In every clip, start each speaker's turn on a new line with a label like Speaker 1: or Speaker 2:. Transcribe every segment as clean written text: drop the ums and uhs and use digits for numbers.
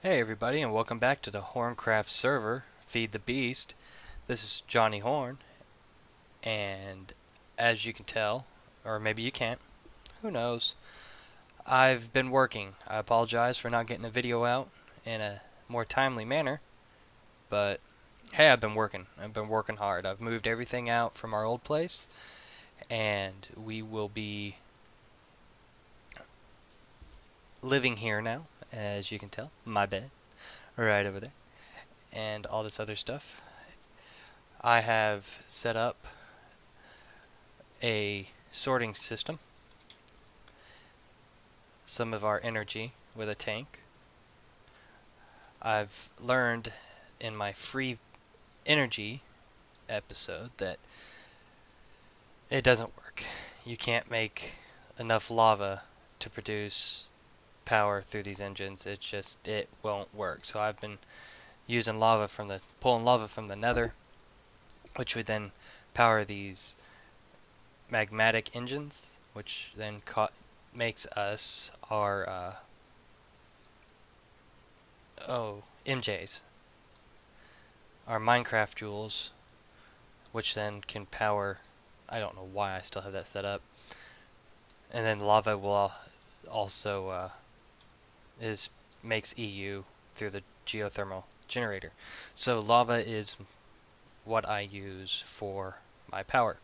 Speaker 1: Hey everybody, and welcome back to the HornCraft server, Feed the Beast. This is Johnny Horn, and as you can tell, or maybe you can't, who knows, I've been working. I apologize for not getting a video out in a more timely manner, but hey, I've been working. I've been working hard. I've moved everything out from our old place, and we will be living here now, as you can tell. My bed, right over there, and all this other stuff. I have set up a sorting system, some of our energy with a tank. I've learned in my free energy episode that it doesn't work. You can't make enough lava to produce power through these engines. It won't work. So I've been using pulling lava from the nether, which would then power these magmatic engines, which then makes us our MJs, our Minecraft jewels, which then can power. I don't know why I still have that set up. And then lava will also makes EU through the geothermal generator. So lava is what I use for my power.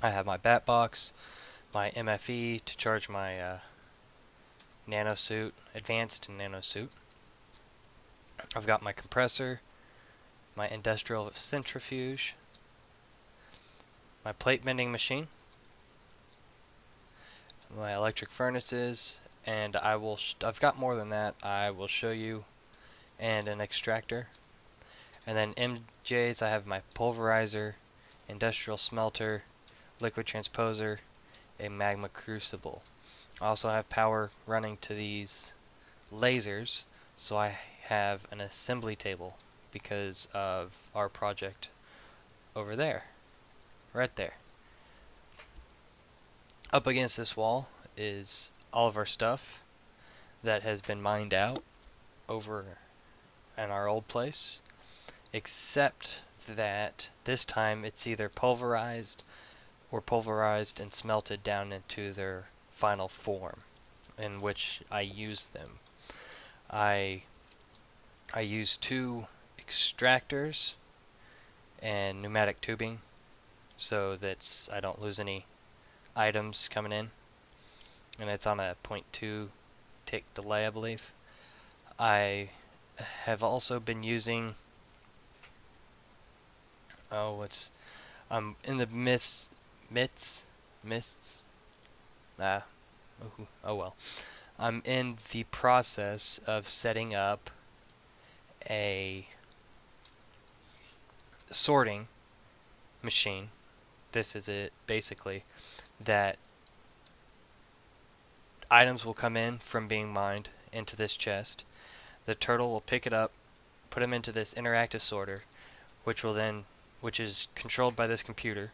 Speaker 1: I have my bat box, my MFE to charge my nanosuit, advanced nanosuit. I've got my compressor, my industrial centrifuge, my plate bending machine, my electric furnaces, and I've got more than that. I will show you, and an extractor. And then MJs, I have my pulverizer, industrial smelter, liquid transposer, a magma crucible. I also have power running to these lasers, so I have an assembly table because of our project over there, right there. Up against this wall is all of our stuff that has been mined out over in our old place, except that this time it's either pulverized and smelted down into their final form in which I use them. I use 2 extractors and pneumatic tubing so that I don't lose any items coming in, and it's on a 0.2 tick delay, I believe. I have also been using in the mists. Oh well. I'm in the process of setting up a sorting machine. This is it, basically, that items will come in from being mined into this chest. The turtle will pick it up, put them into this interactive sorter, which is controlled by this computer.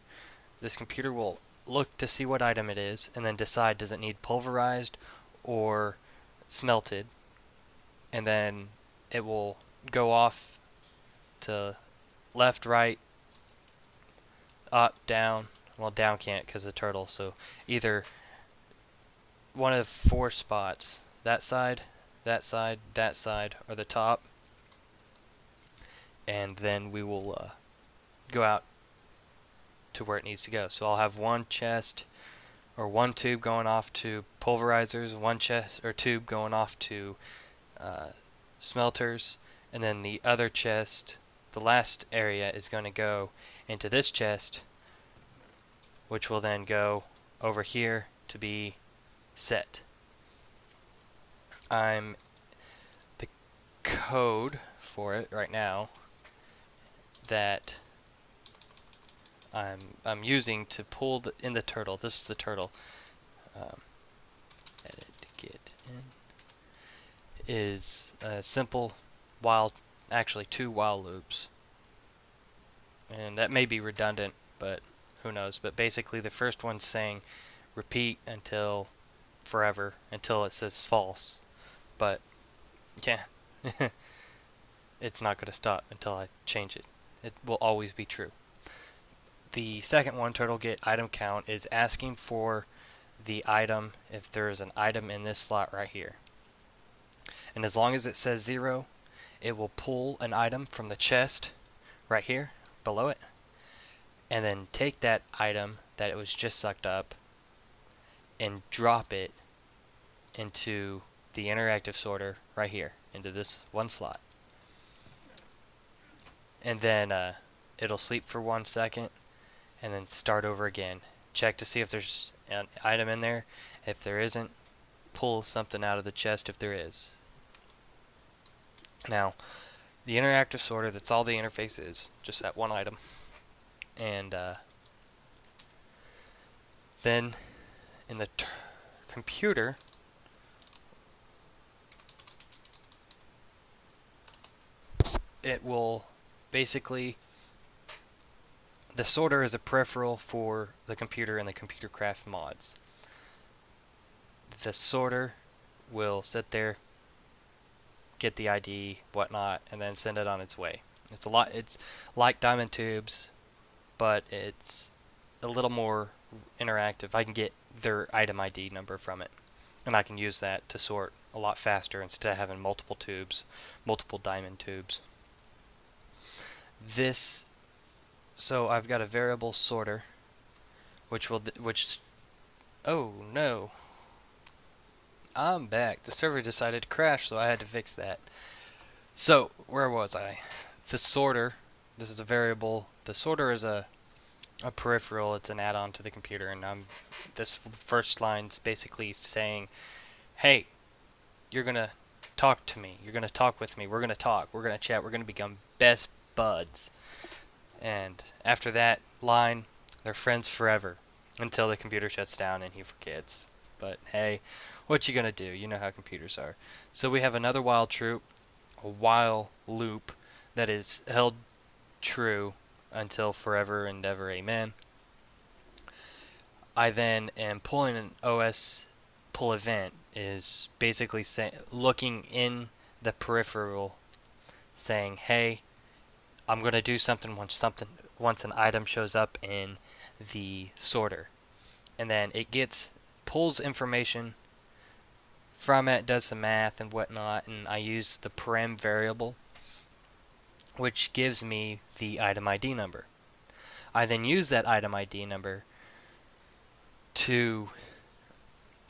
Speaker 1: This computer will look to see what item it is and then decide, does it need pulverized or smelted, and then it will go off to left, right, up, down. Well, down can't because of the turtle, so either one of 4 spots, that side, that side, that side, or the top, and then we will go out to where it needs to go. So I'll have one chest or one tube going off to pulverizers, one chest or tube going off to smelters, and then the other chest, the last area, is going to go into this chest, which will then go over here to be set. The code for it right now that I'm using to pull in the turtle. This is the turtle. Edit to get in is a simple actually 2 while loops, and that may be redundant, but who knows. But basically, the first one's saying repeat until forever, until it says false. But Yeah. It's not going to stop until I change it. It will always be true. The second one, turtle get item count, is asking for the item if there is an item in this slot right here. And as long as it says 0, it will pull an item from the chest right here below it, and then take that item that it was just sucked up and drop it into the interactive sorter right here, into this one slot. And then it'll sleep for 1 second and then start over again. Check to see if there's an item in there. If there isn't, pull something out of the chest if there is. Now, the interactive sorter, that's all the interface is, just that one item. And then in the computer, it will basically, the sorter is a peripheral for the computer and the HornCraft mods. The sorter will sit there, get the ID, whatnot, and then send it on its way. It's like diamond tubes, but it's a little more interactive. I can get their item ID number from it, and I can use that to sort a lot faster instead of having multiple tubes, multiple diamond tubes. So I've got a variable sorter, oh no, I'm back. The server decided to crash, so I had to fix that. So where was I? The sorter, this is a variable. The sorter is a peripheral. It's an add-on to the computer, and this first line's basically saying, hey, you're gonna talk to me, you're gonna talk with me, we're gonna talk, we're gonna chat, we're gonna become best buds. And after that line, they're friends forever until the computer shuts down and he forgets. But hey, what you gonna do? You know how computers are. So we have another while a while loop that is held true until forever and ever, amen. I then am pulling an OS pull event, is basically looking in the peripheral saying, hey, I'm going to do something once an item shows up in the sorter. And then it pulls information from it, does some math and whatnot, and I use the param variable, which gives me the item ID number. I then use that item ID number to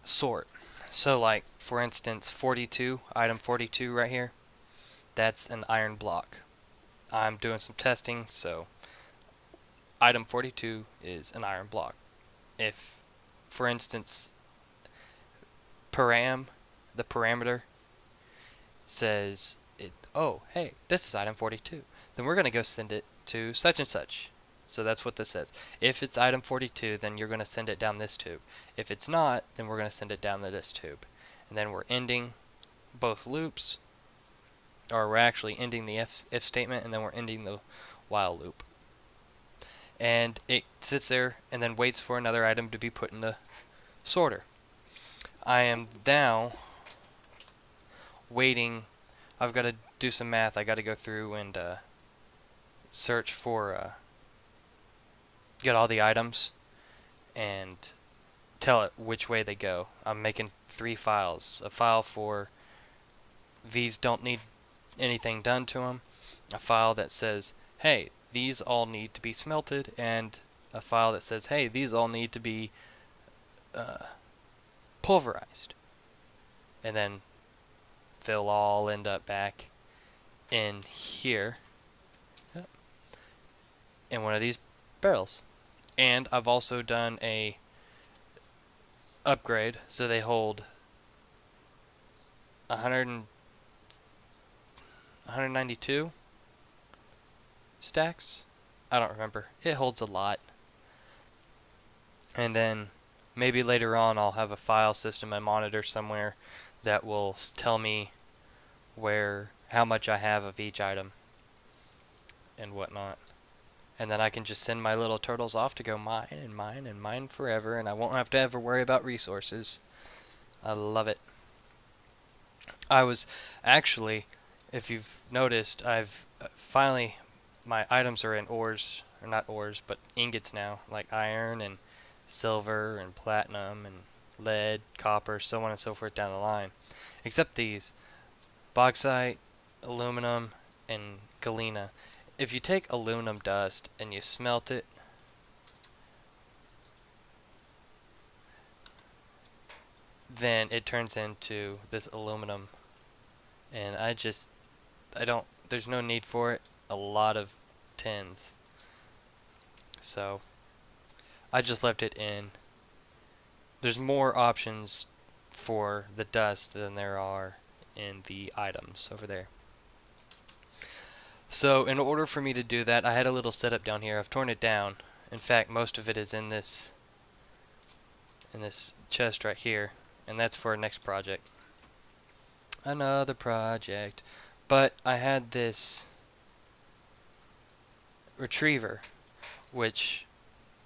Speaker 1: sort. So like, for instance, 42, item 42 right here, that's an iron block. I'm doing some testing, so item 42 is an iron block. If, for instance, the parameter says, oh, hey, this is item 42, then we're going to go send it to such and such. So that's what this says. If it's item 42, then you're going to send it down this tube. If it's not, then we're going to send it down this tube. And then we're ending both loops, or we're actually ending the if statement, and then we're ending the while loop. And it sits there and then waits for another item to be put in the sorter. I am now waiting. I've got to do some math. I got to go through and search for get all the items and tell it which way they go. I'm making 3 files. A file for these don't need anything done to them, a file that says, hey, these all need to be smelted, and a file that says, hey, these all need to be pulverized. And then they'll all end up back in here in one of these barrels. And I've also done a upgrade so they hold 192 stacks. I don't remember. It holds a lot. And then maybe later on I'll have a file system and monitor somewhere that will tell me how much I have of each item and whatnot. And then I can just send my little turtles off to go mine and mine and mine forever, and I won't have to ever worry about resources. I love it. I was actually, if you've noticed, I've finally, my items are in ores, or not ores, but ingots now, like iron and silver and platinum and lead, copper, so on and so forth down the line. Except these, bauxite, aluminum, and galena. If you take aluminum dust and you smelt it, then it turns into this aluminum. And I don't, there's no need for it. A lot of tins. So I just left it in. There's more options for the dust than there are in the items over there. So in order for me to do that, I had a little setup down here. I've torn it down. In fact, most of it is in this chest right here, and that's for our next project. Another project. But I had this retriever which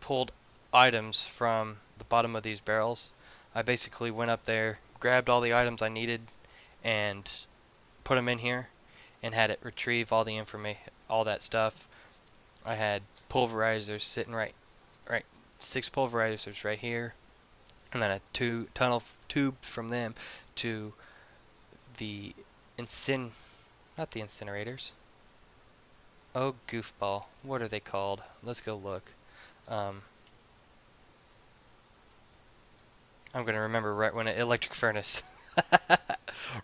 Speaker 1: pulled items from the bottom of these barrels. I basically went up there, grabbed all the items I needed, and put them in here, and had it retrieve all the information, all that stuff. I had pulverizers sitting right, 6 pulverizers right here, and then a tunnel tube from them to the not the incinerators. Oh, goofball. What are they called? Let's go look. I'm going to remember right when electric furnace.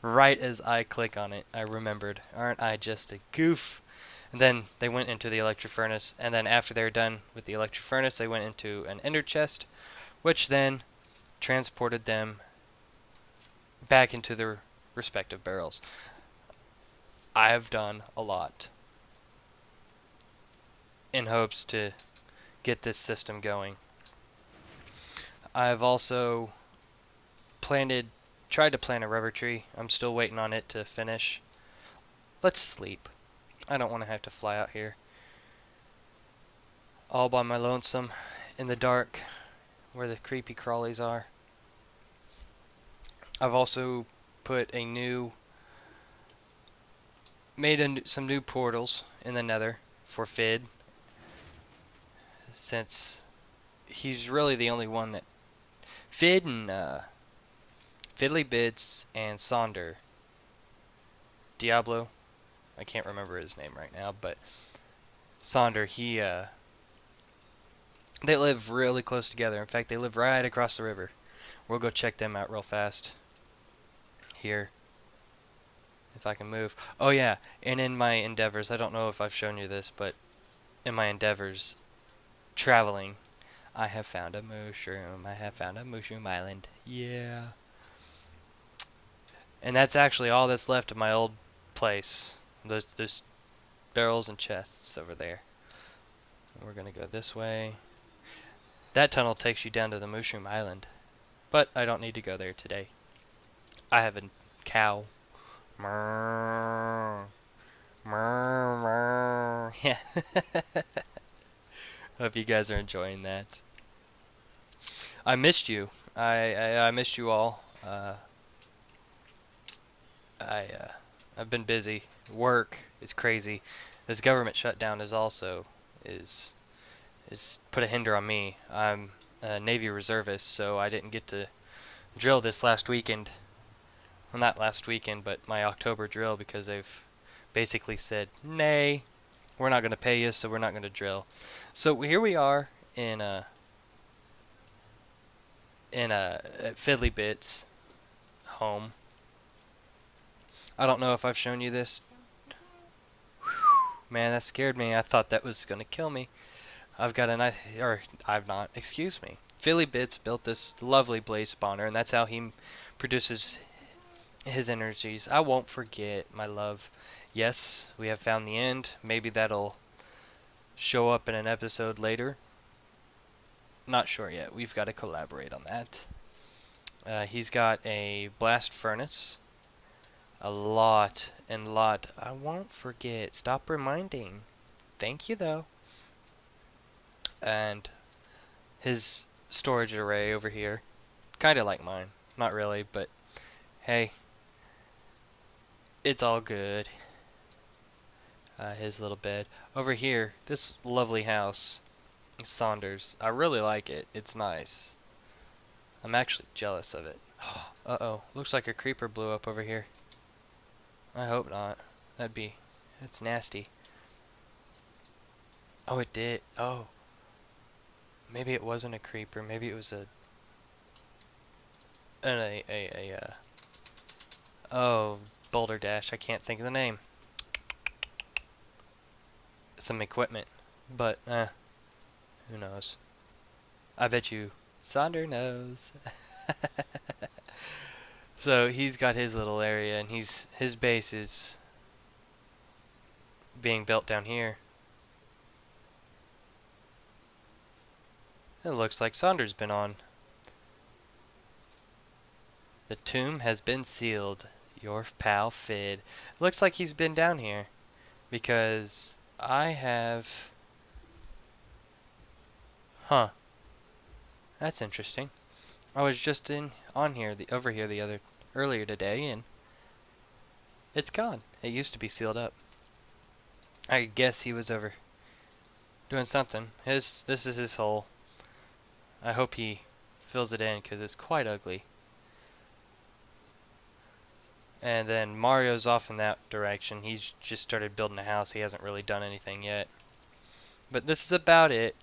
Speaker 1: Right as I click on it, I remembered. Aren't I just a goof? And then they went into the electric furnace, and then after they were done with the electric furnace, they went into an ender chest, which then transported them back into their respective barrels. I have done a lot in hopes to get this system going. I've also tried to plant a rubber tree. I'm still waiting on it to finish. Let's sleep. I don't want to have to fly out here all by my lonesome in the dark where the creepy crawlies are. I've also made some new portals in the nether for Fid, since he's really the only one that Fid and Fiddly Bits and Sonder Diablo, I can't remember his name right now, but Sonder, they live really close together. In fact, they live right across the river. We'll go check them out real fast here, if I can move. Oh yeah, and in my endeavors, I don't know if I've shown you this, but in my endeavors traveling, I have found a mushroom. I have found a mushroom island. Yeah. And that's actually all that's left of my old place. Those barrels and chests over there. And we're gonna go this way. That tunnel takes you down to the mushroom island, but I don't need to go there today. I have a cow. Murr. Murr, murr. Yeah. Hope you guys are enjoying that. I missed you. I missed you all. I've been busy. Work is crazy. This government shutdown is put a hinder on me. I'm a Navy reservist, so I didn't get to drill this last weekend. Well, not last weekend, but my October drill, because they've basically said, nay, we're not going to pay you, so we're not going to drill. So here we are at Fiddly Bits home. I don't know if I've shown you this. Man, that scared me. I thought that was going to kill me. I've not, excuse me. Fiddly Bits built this lovely blaze spawner, and that's how he produces his energies. I won't forget, my love. Yes, we have found the end. Maybe that'll show up in an episode later. Not sure yet. We've got to collaborate on that. He's got a blast furnace. A lot. I won't forget. Stop reminding. Thank you, though. And his storage array over here. Kind of like mine. Not really, but hey. It's all good. His little bed. Over here, this lovely house, Saunders. I really like it. It's nice. I'm actually jealous of it. Uh-oh. Looks like a creeper blew up over here. I hope not. It's nasty. Oh, it did. Oh. Maybe it wasn't a creeper. Maybe it was oh, Boulder Dash. I can't think of the name. Some equipment. But, who knows? I bet you Sonder knows. So he's got his little area, and his base is being built down here. It looks like Saunders been on. The tomb has been sealed. Your pal Fid. Looks like he's been down here because I have. Huh. That's interesting. I was just on here over here earlier today, and it's gone. It used to be sealed up. I guess he was over doing something. This is his hole. I hope he fills it in because it's quite ugly. And then Mario's off in that direction. He's just started building a house. He hasn't really done anything yet. But this is about it.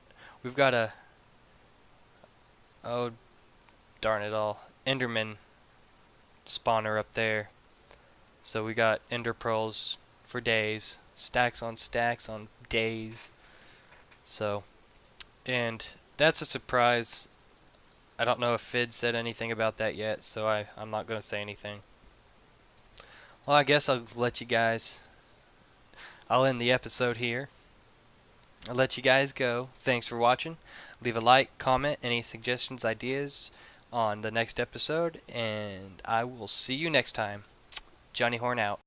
Speaker 1: We've got oh darn it all, Enderman spawner up there. So we got Ender Pearls for days. Stacks on days. So, and that's a surprise. I don't know if Fid said anything about that yet, so I'm not going to say anything. Well, I guess I'll let you guys. I'll end the episode here. I'll let you guys go. Thanks for watching. Leave a like, comment, any suggestions, ideas on the next episode, and I will see you next time. Johnny Horn out.